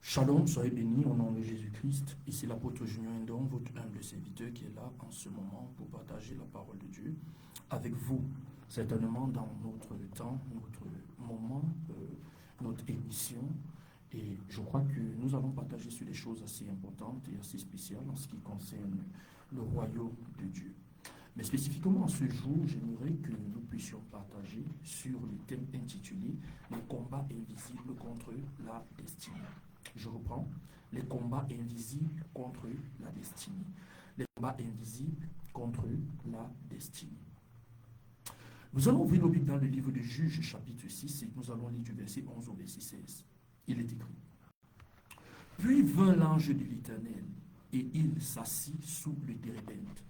Shalom, soyez bénis au nom de Jésus-Christ. Ici l'apôtre Junior Indon, votre humble serviteur qui est là en ce moment pour partager la parole de Dieu avec vous. Certainement dans notre temps, notre moment, notre émission. Et je crois que nous allons partager sur des choses assez importantes et assez spéciales en ce qui concerne le royaume de Dieu. Mais spécifiquement ce jour, j'aimerais que nous puissions partager sur le thème intitulé « Les combats invisibles contre la destinée ». Je reprends, les combats invisibles contre la destinée. Les combats invisibles contre la destinée. Nous allons ouvrir nos Bibles dans le livre de Juges, chapitre 6, et nous allons lire du verset 11 au verset 16. Il est écrit. Puis vint l'ange de l'Éternel, et il s'assit sous le térébinthe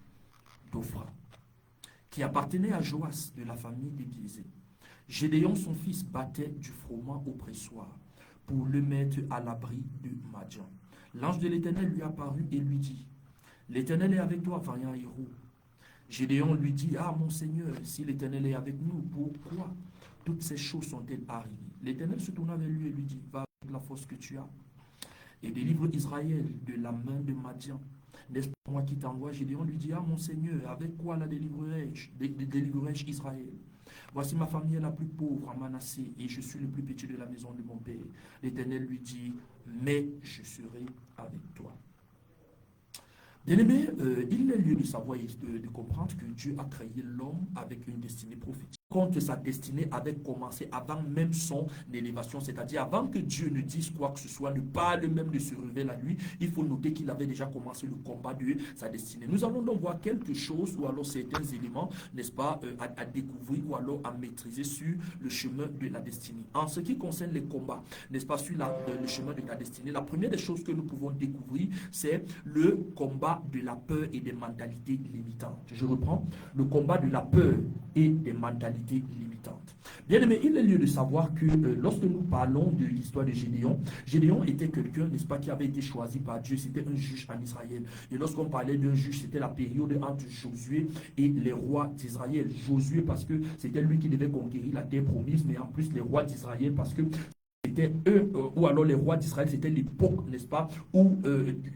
d'Ophra, qui appartenait à Joas de la famille d'Ébiézé. Gédéon, son fils, battait du froment au pressoir pour le mettre à l'abri de Madian. L'ange de l'Éternel lui apparut et lui dit, « L'Éternel est avec toi, vaillant héros. » Gédéon lui dit, « Ah, mon Seigneur, si l'Éternel est avec nous, pourquoi toutes ces choses sont-elles arrivées ?» L'Éternel se tourna vers lui et lui dit, « Va avec la force que tu as et délivre Israël de la main de Madian. N'est-ce pas moi qui t'envoie ?» Gédéon lui dit, « Ah, mon Seigneur, avec quoi la délivrerai-je Israël ? Voici ma famille est la plus pauvre à Manassé et je suis le plus petit de la maison de mon père. » L'Éternel lui dit, « Mais je serai avec toi. » Bien-aimé, il est lieu de savoir et de comprendre que Dieu a créé l'homme avec une destinée prophétique. Quand sa destinée avait commencé avant même son élévation, c'est-à-dire avant que Dieu ne dise quoi que ce soit, ne parle même de se révéler à lui, il faut noter qu'il avait déjà commencé le combat de sa destinée. Nous allons donc voir quelque chose ou alors certains éléments, n'est-ce pas, à découvrir ou alors à maîtriser sur le chemin de la destinée. En ce qui concerne les combats, n'est-ce pas, sur le chemin de la destinée, la première des choses que nous pouvons découvrir, c'est le combat de la peur et des mentalités limitantes. Je reprends, le combat de la peur et des mentalités limitantes. Bien aimé, il est lieu de savoir que lorsque nous parlons de l'histoire de Gédéon, Gédéon était quelqu'un, n'est-ce pas, qui avait été choisi par Dieu, c'était un juge en Israël. Et lorsqu'on parlait d'un juge, c'était la période entre Josué et les rois d'Israël. Josué parce que c'était lui qui devait conquérir la terre promise, mais en plus les rois d'Israël parce que c'était eux, ou alors les rois d'Israël, c'était l'époque, n'est-ce pas, où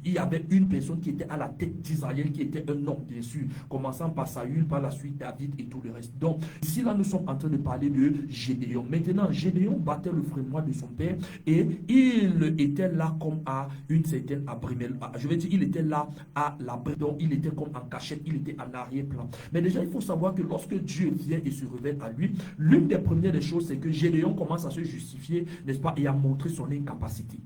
il y avait une personne qui était à la tête d'Israël, qui était un homme, bien sûr, commençant par Saül, par la suite David et tout le reste. Donc, ici, là, nous sommes en train de parler de Gédéon. Maintenant, Gédéon battait le frémeur de son père et il était là comme à une certaine abrimelle. Je veux dire, il était là à l'abri, donc il était comme en cachette, il était en arrière-plan. Mais déjà, il faut savoir que lorsque Dieu vient et se révèle à lui, l'une des premières des choses, c'est que Gédéon commence à se justifier, n'est-ce pas, et à montrer son incapacité.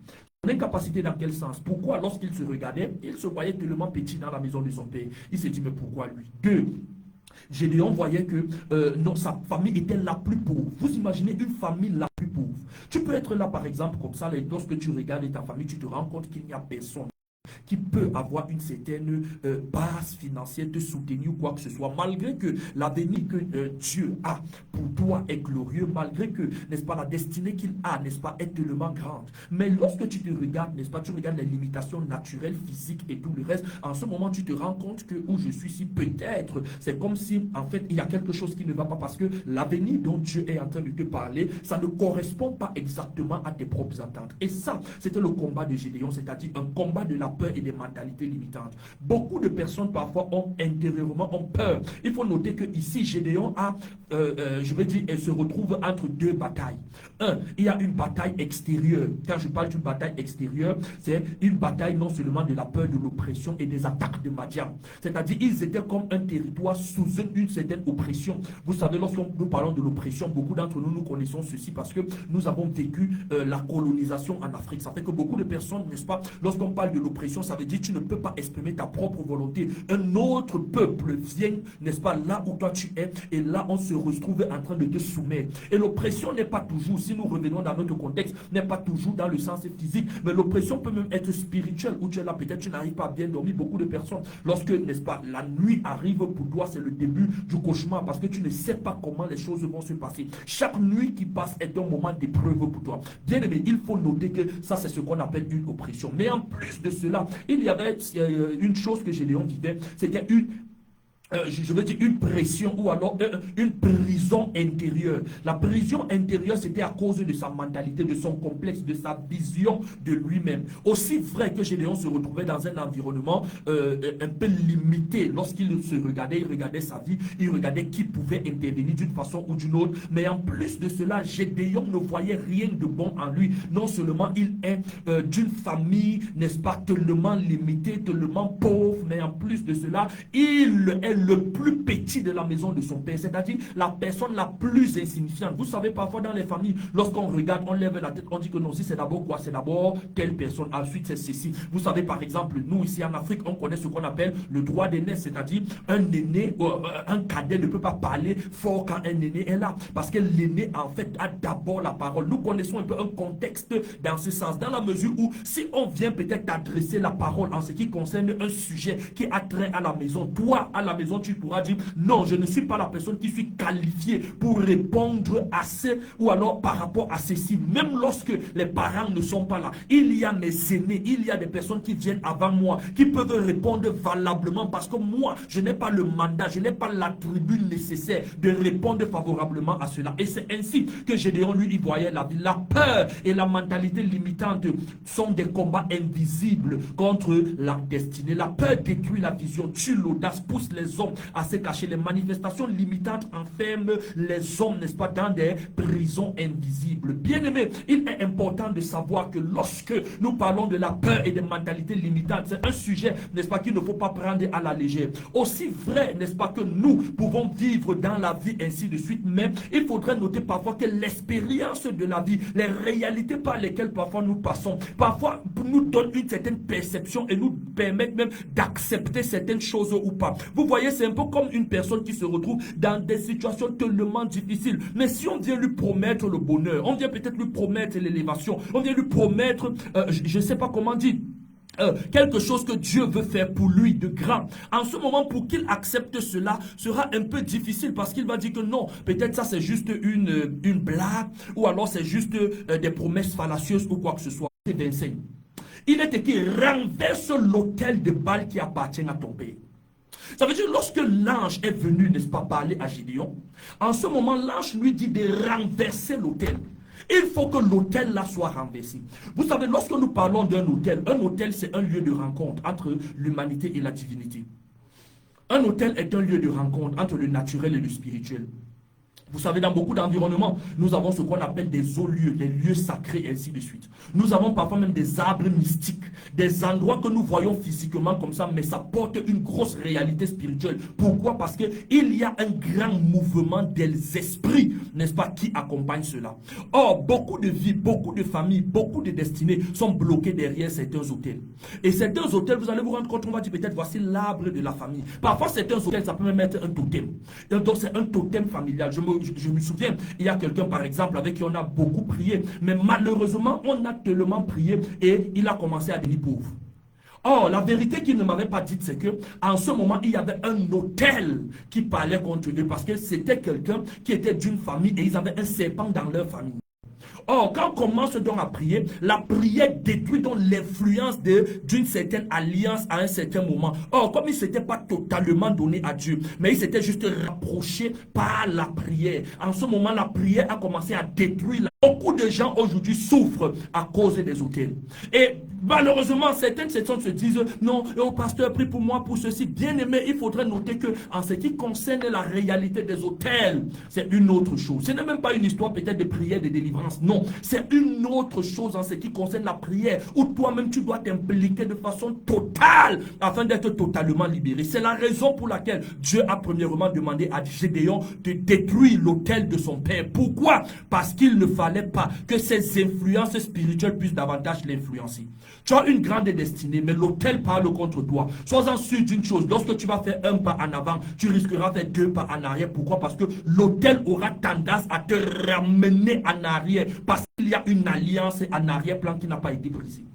Son incapacité dans quel sens? Pourquoi lorsqu'il se regardait, il se voyait tellement petit dans la maison de son père? Il s'est dit, mais pourquoi lui? Deux, Gédéon voyait que sa famille était la plus pauvre. Vous imaginez une famille la plus pauvre. Tu peux être là par exemple comme ça, et lorsque tu regardes ta famille, tu te rends compte qu'il n'y a personne qui peut avoir une certaine base financière de soutenir ou quoi que ce soit, malgré que l'avenir que Dieu a pour toi est glorieux, malgré que, n'est-ce pas, la destinée qu'il a, n'est-ce pas, est tellement grande. Mais lorsque tu te regardes, n'est-ce pas, tu regardes les limitations naturelles, physiques et tout le reste, en ce moment, tu te rends compte que où je suis ici, peut-être, c'est comme si, en fait, il y a quelque chose qui ne va pas parce que l'avenir dont Dieu est en train de te parler, ça ne correspond pas exactement à tes propres attentes. Et ça, c'était le combat de Gédéon, c'est-à-dire un combat de la peur et des mentalités limitantes. Beaucoup de personnes parfois ont intérieurement peur. Il faut noter que ici Gédéon a, je veux dire, elle se retrouve entre deux batailles. Un, il y a une bataille extérieure. Quand je parle d'une bataille extérieure, c'est une bataille non seulement de la peur, de l'oppression et des attaques de Madian. C'est-à-dire ils étaient comme un territoire sous une certaine oppression. Vous savez, lorsque nous parlons de l'oppression, beaucoup d'entre nous, nous connaissons ceci parce que nous avons vécu la colonisation en Afrique. Ça fait que beaucoup de personnes, n'est-ce pas, lorsqu'on parle de l'oppression, ça veut dire que tu ne peux pas exprimer ta propre volonté. Un autre peuple vient, n'est-ce pas, là où toi tu es, et là on se retrouve en train de te soumettre. Et l'oppression n'est pas toujours, si nous revenons dans notre contexte, n'est pas toujours dans le sens physique, mais l'oppression peut même être spirituelle, où tu es là, peut-être tu n'arrives pas à bien dormir. Beaucoup de personnes, lorsque, n'est-ce pas, la nuit arrive pour toi, c'est le début du cauchemar, parce que tu ne sais pas comment les choses vont se passer. Chaque nuit qui passe est un moment d'épreuve pour toi. Bien aimé, il faut noter que ça, c'est ce qu'on appelle une oppression. Mais en plus de cela, il y avait une chose que Gédéon vivait, c'était une je veux dire une pression ou alors une prison intérieure. La prison intérieure, c'était à cause de sa mentalité, de son complexe, de sa vision de lui-même. Aussi vrai que Gédéon se retrouvait dans un environnement un peu limité. Lorsqu'il se regardait, il regardait sa vie, il regardait qui pouvait intervenir d'une façon ou d'une autre. Mais en plus de cela, Gédéon ne voyait rien de bon en lui. Non seulement il est d'une famille, n'est-ce pas, tellement limitée, tellement pauvre, mais en plus de cela, il est le plus petit de la maison de son père, c'est-à-dire la personne la plus insignifiante. Vous savez, parfois dans les familles, lorsqu'on regarde, on lève la tête, on dit que non, si c'est d'abord quoi, c'est d'abord telle personne, ensuite c'est ceci. Vous savez, par exemple, nous ici en Afrique, on connaît ce qu'on appelle le droit d'aîné, c'est-à-dire un aîné, un cadet ne peut pas parler fort quand un aîné est là, parce que l'aîné en fait a d'abord la parole. Nous connaissons un peu un contexte dans ce sens, dans la mesure où si on vient peut-être adresser la parole en ce qui concerne un sujet qui a trait à la maison, toi à la maison, tu pourras dire non, je ne suis pas la personne qui suis qualifiée pour répondre à ce ou alors par rapport à ceci. Même lorsque les parents ne sont pas là, il y a mes aînés, il y a des personnes qui viennent avant moi qui peuvent répondre valablement parce que moi je n'ai pas le mandat, je n'ai pas l'attribut nécessaire de répondre favorablement à cela. Et c'est ainsi que Gédéon lui y voyait la vie. La peur et la mentalité limitante sont des combats invisibles contre la destinée. La peur détruit la vision, tue l'audace, pousse les hommes à se cacher. Les manifestations limitantes enferment les hommes, n'est-ce pas, dans des prisons invisibles. Bien aimé, il est important de savoir que lorsque nous parlons de la peur et des mentalités limitantes, c'est un sujet, n'est-ce pas, qu'il ne faut pas prendre à la légère. Aussi vrai, n'est-ce pas, que nous pouvons vivre dans la vie ainsi de suite, mais il faudrait noter parfois que l'expérience de la vie, les réalités par lesquelles parfois nous passons, parfois nous donnent une certaine perception et nous permettent même d'accepter certaines choses ou pas. Vous voyez, c'est un peu comme une personne qui se retrouve dans des situations tellement difficiles. Mais si on vient lui promettre le bonheur, on vient peut-être lui promettre l'élévation, on vient lui promettre, je ne sais pas comment dire, quelque chose que Dieu veut faire pour lui de grand. En ce moment, pour qu'il accepte cela, sera un peu difficile parce qu'il va dire que non, peut-être ça c'est juste une blague ou alors c'est juste des promesses fallacieuses ou quoi que ce soit. Il est écrit, renverse l'autel de Baal qui appartient à ton père. Ça veut dire, lorsque l'ange est venu, n'est-ce pas, parler à Gédéon, en ce moment, l'ange lui dit de renverser l'autel. Il faut que l'autel là soit renversé. Vous savez, lorsque nous parlons d'un autel c'est un lieu de rencontre entre l'humanité et la divinité. Un autel est un lieu de rencontre entre le naturel et le spirituel. Vous savez, dans beaucoup d'environnements, nous avons ce qu'on appelle des hauts lieux, des lieux sacrés, et ainsi de suite. Nous avons parfois même des arbres mystiques, des endroits que nous voyons physiquement comme ça, mais ça porte une grosse réalité spirituelle. Pourquoi? Parce qu'il y a un grand mouvement des esprits, n'est-ce pas, qui accompagne cela. Or, beaucoup de vies, beaucoup de familles, beaucoup de destinées sont bloquées derrière certains hôtels. Et certains hôtels, vous allez vous rendre compte, on va dire peut-être, voici l'arbre de la famille. Parfois, certains hôtels, ça peut même être un totem. Donc, c'est un totem familial. Je me souviens, il y a quelqu'un par exemple avec qui on a beaucoup prié, mais malheureusement on a tellement prié et il a commencé à devenir pauvre. Or, la vérité qu'il ne m'avait pas dite, c'est que en ce moment, il y avait un autel qui parlait contre eux parce que c'était quelqu'un qui était d'une famille et ils avaient un serpent dans leur famille. Or, quand on commence donc à prier, la prière détruit donc l'influence d'une certaine alliance à un certain moment. Or, comme il ne s'était pas totalement donné à Dieu, mais il s'était juste rapproché par la prière. En ce moment, la prière a commencé à détruire. Beaucoup de gens aujourd'hui souffrent à cause des autels. Et malheureusement, certaines personnes se disent non, oh, pasteur, prie pour moi pour ceci. Bien aimé, il faudrait noter que en ce qui concerne la réalité des autels, c'est une autre chose. Ce n'est même pas une histoire peut-être de prière, de délivrance. Non, c'est une autre chose en ce qui concerne la prière où toi-même tu dois t'impliquer de façon totale afin d'être totalement libéré. C'est la raison pour laquelle Dieu a premièrement demandé à Gédéon de détruire l'autel de son père. Pourquoi? Parce qu'il ne fallait pas que ses influences spirituelles puissent davantage l'influencer. Tu as une grande destinée, mais l'autel parle contre toi. Sois-en sûr d'une chose, lorsque tu vas faire un pas en avant, tu risqueras de faire 2 pas en arrière. Pourquoi? Parce que l'autel aura tendance à te ramener en arrière, parce qu'il y a une alliance en arrière-plan qui n'a pas été brisée.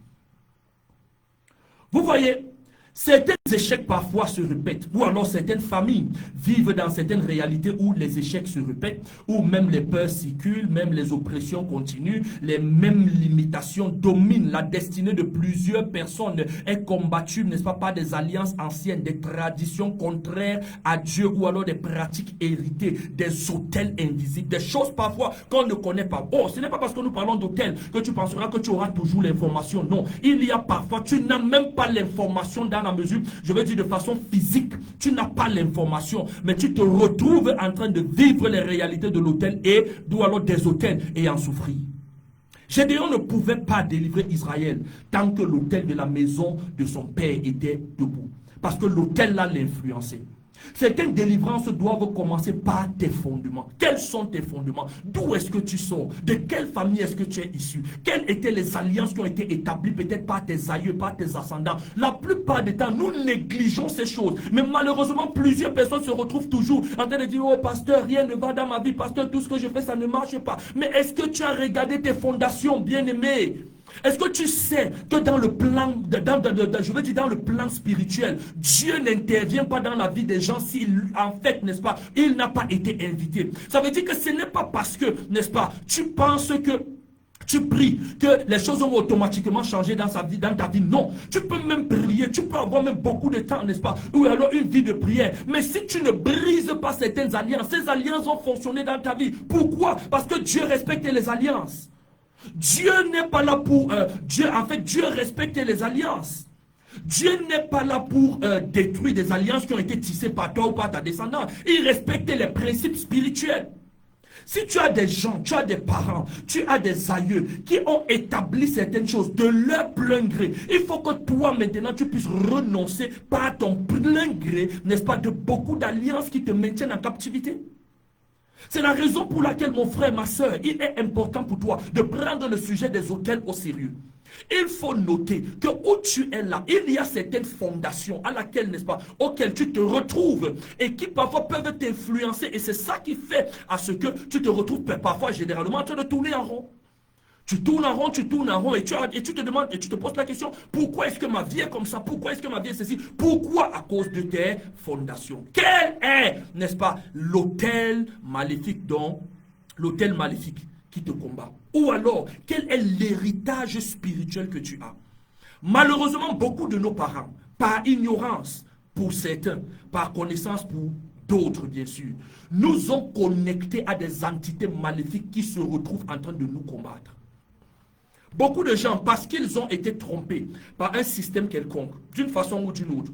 Vous voyez, Certains échecs parfois se répètent, ou alors certaines familles vivent dans certaines réalités où les échecs se répètent, où même les peurs circulent, même les oppressions continuent, les mêmes limitations dominent. La destinée de plusieurs personnes est combattue, n'est-ce pas, par des alliances anciennes, des traditions contraires à Dieu, ou alors des pratiques héritées, des autels invisibles, des choses parfois qu'on ne connaît pas. Oh, ce n'est pas parce que nous parlons d'autels que tu penseras que tu auras toujours l'information. Non, il y a parfois, tu n'as même pas l'information dans la mesure, je veux dire de façon physique, tu n'as pas l'information, mais tu te retrouves en train de vivre les réalités de l'autel et d'où alors des autels et en souffrir. Gédéon ne pouvait pas délivrer Israël tant que l'autel de la maison de son père était debout, parce que l'autel là l'influençait. Certaines délivrances doivent commencer par tes fondements. Quels sont tes fondements? D'où est-ce que tu sors? De quelle famille est-ce que tu es issu? Quelles étaient les alliances qui ont été établies peut-être par tes aïeux, par tes ascendants? La plupart du temps, nous négligeons ces choses. Mais malheureusement, plusieurs personnes se retrouvent toujours en train de dire: oh pasteur, rien ne va dans ma vie. Pasteur, tout ce que je fais, ça ne marche pas. Mais est-ce que tu as regardé tes fondations, bien-aimés? Est-ce que tu sais que dans le plan, je veux dire dans le plan spirituel, Dieu n'intervient pas dans la vie des gens s'il, en fait, n'est-ce pas, il n'a pas été invité. Ça veut dire que ce n'est pas parce que, n'est-ce pas, tu penses que tu pries que les choses vont automatiquement changer dans ta vie. Non, tu peux même prier, tu peux avoir même beaucoup de temps, n'est-ce pas, ou alors une vie de prière. Mais si tu ne brises pas certaines alliances, ces alliances vont fonctionner dans ta vie. Pourquoi? Parce que Dieu respecte les alliances. Dieu n'est pas là pour... Dieu respecte les alliances. Dieu n'est pas là pour détruire des alliances qui ont été tissées par toi ou par ta descendance. Il respecte les principes spirituels. Si tu as des gens, tu as des parents, tu as des aïeux qui ont établi certaines choses de leur plein gré, il faut que toi maintenant tu puisses renoncer par ton plein gré, n'est-ce pas, de beaucoup d'alliances qui te maintiennent en captivité. C'est la raison pour laquelle, mon frère, ma soeur, il est important pour toi de prendre le sujet des autels au sérieux. Il faut noter que où tu es là, il y a certaines fondations à laquelle, n'est-ce pas, auxquelles tu te retrouves et qui parfois peuvent t'influencer. Et c'est ça qui fait à ce que tu te retrouves parfois, généralement, en train de tourner en rond. Tu tournes en rond et tu te demandes et tu te poses la question: pourquoi est-ce que ma vie est comme ça? Pourquoi est-ce que ma vie est ceci? Pourquoi? À cause de tes fondations. Quel est, n'est-ce pas, l'autel maléfique qui te combat? Ou alors, quel est l'héritage spirituel que tu as? Malheureusement, beaucoup de nos parents, par ignorance pour certains, par connaissance pour d'autres, bien sûr, nous ont connectés à des entités maléfiques qui se retrouvent en train de nous combattre. Beaucoup de gens, parce qu'ils ont été trompés par un système quelconque, d'une façon ou d'une autre,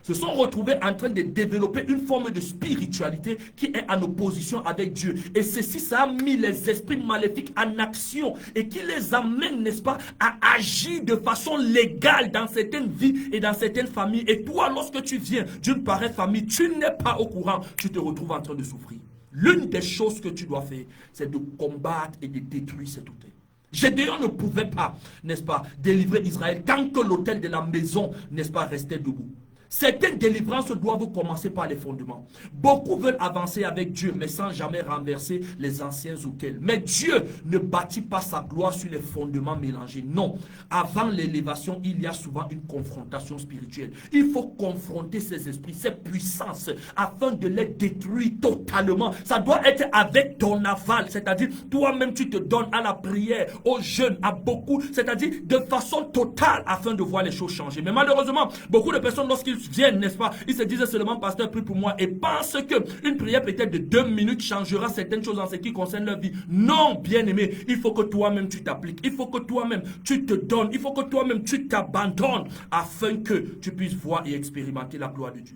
se sont retrouvés en train de développer une forme de spiritualité qui est en opposition avec Dieu. Et ceci, ça a mis les esprits maléfiques en action et qui les amène, n'est-ce pas, à agir de façon légale dans certaines vies et dans certaines familles. Et toi, lorsque tu viens d'une pareille famille, tu n'es pas au courant, tu te retrouves en train de souffrir. L'une des choses que tu dois faire, c'est de combattre et de détruire cet autel. Gédéon ne pouvait pas, n'est-ce pas, délivrer Israël tant que l'autel de la maison, n'est-ce pas, restait debout. Certaines délivrances doivent commencer par les fondements. Beaucoup veulent avancer avec Dieu, mais sans jamais renverser les anciens autels. Mais Dieu ne bâtit pas sa gloire sur les fondements mélangés. Non. Avant l'élévation, il y a souvent une confrontation spirituelle. Il faut confronter ces esprits, ces puissances, afin de les détruire totalement. Ça doit être avec ton aval, c'est-à-dire toi-même tu te donnes à la prière, aux jeunes, à beaucoup, c'est-à-dire de façon totale, afin de voir les choses changer. Mais malheureusement, beaucoup de personnes, lorsqu'ils viennent, n'est-ce pas, ils se disent seulement: pasteur, prie pour moi, et pensent qu'une prière peut-être de 2 minutes changera certaines choses en ce qui concerne leur vie. Non, bien-aimé, il faut que toi-même tu t'appliques, il faut que toi-même tu te donnes, il faut que toi-même tu t'abandonnes afin que tu puisses voir et expérimenter la gloire de Dieu.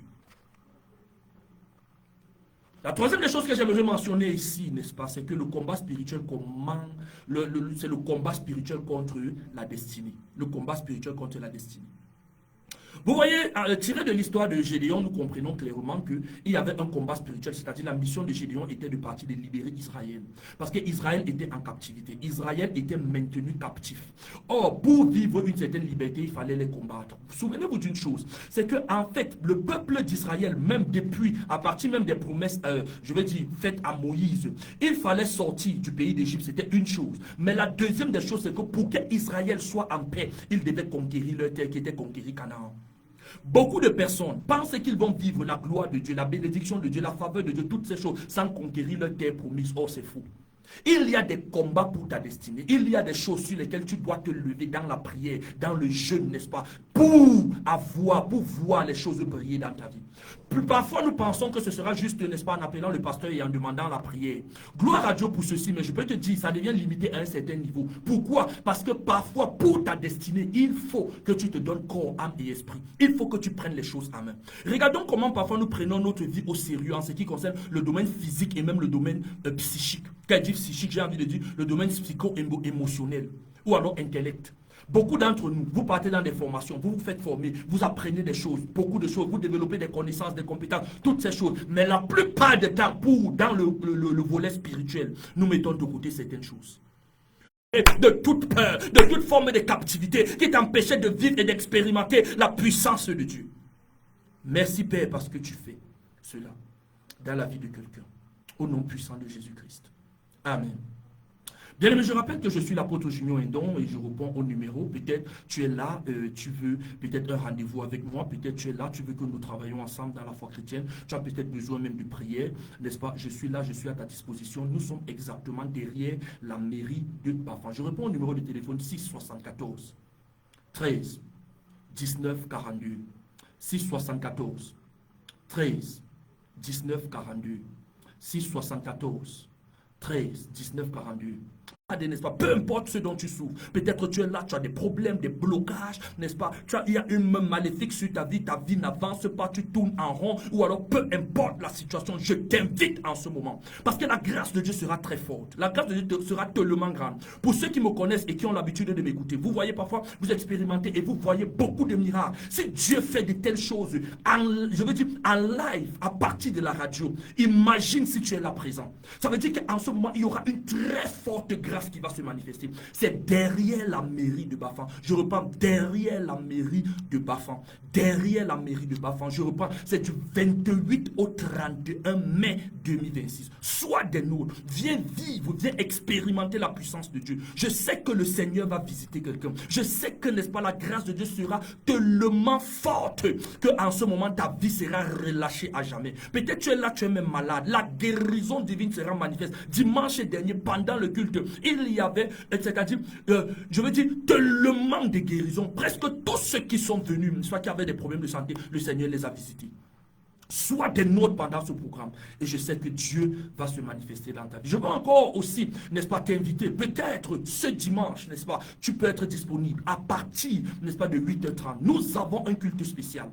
La troisième des choses que j'aimerais mentionner ici, n'est-ce pas, c'est que le combat spirituel c'est le combat spirituel contre la destinée. Le combat spirituel contre la destinée. Vous voyez, tiré de l'histoire de Gédéon, nous comprenons clairement qu'il y avait un combat spirituel, c'est-à-dire la mission de Gédéon était de partir de libérer Israël. Parce qu'Israël était en captivité. Israël était maintenu captif. Or, pour vivre une certaine liberté, il fallait les combattre. Souvenez-vous d'une chose, c'est que en fait, le peuple d'Israël, même depuis, à partir même des promesses, je vais dire, faites à Moïse, il fallait sortir du pays d'Égypte, c'était une chose. Mais la deuxième des choses, c'est que pour qu'Israël soit en paix, il devait conquérir leur terre qui était conquérie Canaan. Beaucoup de personnes pensent qu'ils vont vivre la gloire de Dieu, la bénédiction de Dieu, la faveur de Dieu, toutes ces choses, sans conquérir leur terre promise. Oh, c'est fou. Il y a des combats pour ta destinée. Il y a des choses sur lesquelles tu dois te lever dans la prière, dans le jeûne, n'est-ce pas, pour voir les choses briller dans ta vie. Parfois, nous pensons que ce sera juste, n'est-ce pas, en appelant le pasteur et en demandant la prière. Gloire à Dieu pour ceci, mais je peux te dire, ça devient limité à un certain niveau. Pourquoi? Parce que parfois, pour ta destinée, il faut que tu te donnes corps, âme et esprit. Il faut que tu prennes les choses en main. Regardons comment parfois nous prenons notre vie au sérieux en ce qui concerne le domaine physique et même le domaine psychique. Quand je dis psychique, j'ai envie de dire le domaine psycho-émotionnel ou alors intellect. Beaucoup d'entre nous, vous partez dans des formations, vous vous faites former, vous apprenez des choses, beaucoup de choses, vous développez des connaissances, des compétences, toutes ces choses. Mais la plupart du temps, dans le volet spirituel, nous mettons de côté certaines choses. Et de toute peur, de toute forme de captivité qui t'empêchait de vivre et d'expérimenter la puissance de Dieu. Merci Père parce que tu fais cela dans la vie de quelqu'un. Au nom puissant de Jésus-Christ. Amen. Bien aimé, je rappelle que je suis l'apôtre Junior Indon et je réponds au numéro. Peut-être tu es là, tu veux peut-être un rendez-vous avec moi. Peut-être tu es là, tu veux que nous travaillions ensemble dans la foi chrétienne. Tu as peut-être besoin même de prière, n'est-ce pas? Je suis là, je suis à ta disposition. Nous sommes exactement derrière la mairie de Bafan. Je réponds au numéro de téléphone 674 13 19 42. 674 13 19 42. 674 13 19 42. N'est-ce pas? Peu importe ce dont tu souffres. Peut-être tu es là, tu as des problèmes, des blocages, n'est-ce pas? Il y a une main maléfique sur ta vie n'avance pas, tu tournes en rond, ou alors peu importe la situation, je t'invite en ce moment. Parce que la grâce de Dieu sera très forte. La grâce de Dieu sera tellement grande. Pour ceux qui me connaissent et qui ont l'habitude de m'écouter, vous voyez parfois, vous expérimentez et vous voyez beaucoup de miracles. Si Dieu fait de telles choses, je veux dire en live, à partir de la radio, imagine si tu es là présent. Ça veut dire qu'en ce moment, il y aura une très forte grâce qui va se manifester. C'est derrière la mairie de Bafan. Je reprends, derrière la mairie de Bafan. Derrière la mairie de Bafan. Je reprends, c'est du 28 au 31 mai 2026. Sois des nôtres. Viens vivre, viens expérimenter la puissance de Dieu. Je sais que le Seigneur va visiter quelqu'un. Je sais que, n'est-ce pas, la grâce de Dieu sera tellement forte que en ce moment, ta vie sera relâchée à jamais. Peut-être tu es là, tu es même malade. La guérison divine sera manifeste. Dimanche dernier, pendant le culte, il y avait, c'est-à-dire, je veux dire, tellement de guérison. Presque tous ceux qui sont venus, soit qui avaient des problèmes de santé, le Seigneur les a visités. Sois des nôtres pendant ce programme. Et je sais que Dieu va se manifester dans ta vie. Je veux encore aussi, n'est-ce pas, t'inviter. Peut-être ce dimanche, n'est-ce pas, tu peux être disponible à partir, n'est-ce pas, de 8h30. Nous avons un culte spécial.